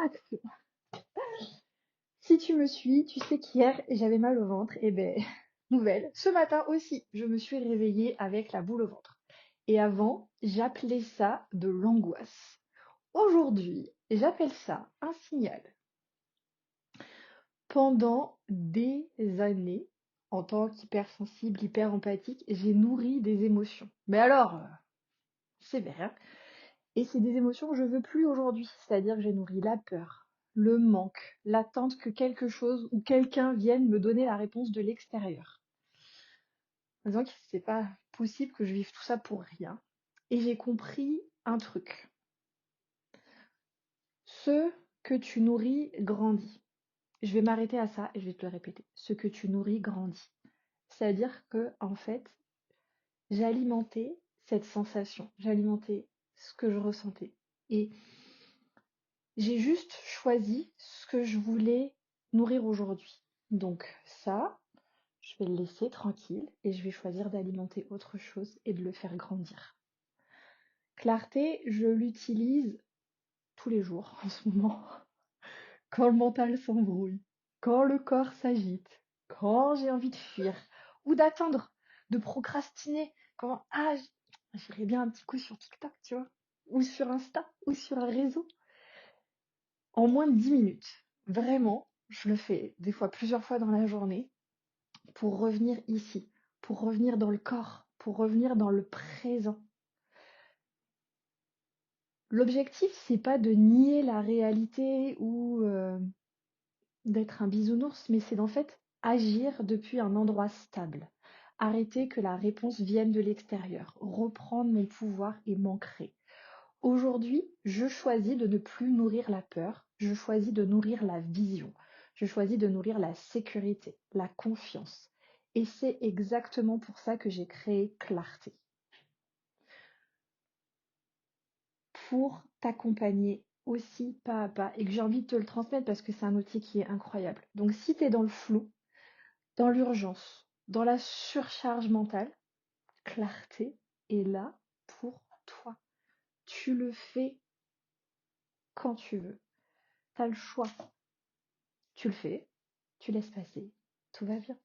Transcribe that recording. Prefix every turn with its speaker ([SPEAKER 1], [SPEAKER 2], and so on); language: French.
[SPEAKER 1] Action. Si tu me suis, tu sais qu'hier j'avais mal au ventre. Et ben, nouvelle. Ce matin aussi, je me suis réveillée avec la boule au ventre. Et avant, j'appelais ça de l'angoisse. Aujourd'hui, j'appelle ça un signal. Pendant des années, en tant qu'hypersensible, hyper empathique, j'ai nourri des émotions. Mais alors, sévère. Et c'est des émotions que je veux plus aujourd'hui. C'est-à-dire que j'ai nourri la peur, le manque, l'attente que quelque chose ou quelqu'un vienne me donner la réponse de l'extérieur. En disant que c'est pas possible que je vive tout ça pour rien. Et j'ai compris un truc. Ce que tu nourris grandit. Je vais m'arrêter à ça et je vais te le répéter. Ce que tu nourris grandit. C'est-à-dire que, en fait, j'alimentais cette sensation, j'alimentais ce que je ressentais. Et j'ai juste choisi ce que je voulais nourrir aujourd'hui. Donc ça, je vais le laisser tranquille et je vais choisir d'alimenter autre chose et de le faire grandir. Clarté, je l'utilise tous les jours en ce moment. Quand le mental s'embrouille, quand le corps s'agite, quand j'ai envie de fuir ou d'attendre, de procrastiner, quand j'irais bien un petit coup sur TikTok, tu vois, ou sur Insta, ou sur un réseau. En moins de 10 minutes. Vraiment, je le fais des fois plusieurs fois dans la journée pour revenir ici, pour revenir dans le corps, pour revenir dans le présent. L'objectif, c'est pas de nier la réalité ou d'être un bisounours, mais c'est d'en fait agir depuis un endroit stable. Arrêter que la réponse vienne de l'extérieur, reprendre mon pouvoir et m'ancrer. Aujourd'hui, je choisis de ne plus nourrir la peur, je choisis de nourrir la vision, je choisis de nourrir la sécurité, la confiance. Et c'est exactement pour ça que j'ai créé Clarté. Pour t'accompagner aussi pas à pas et que j'ai envie de te le transmettre parce que c'est un outil qui est incroyable. Donc si tu es dans le flou, dans l'urgence, dans la surcharge mentale, Clarté est là pour toi. Tu le fais quand tu veux. Tu as le choix. Tu le fais, tu laisses passer, tout va bien.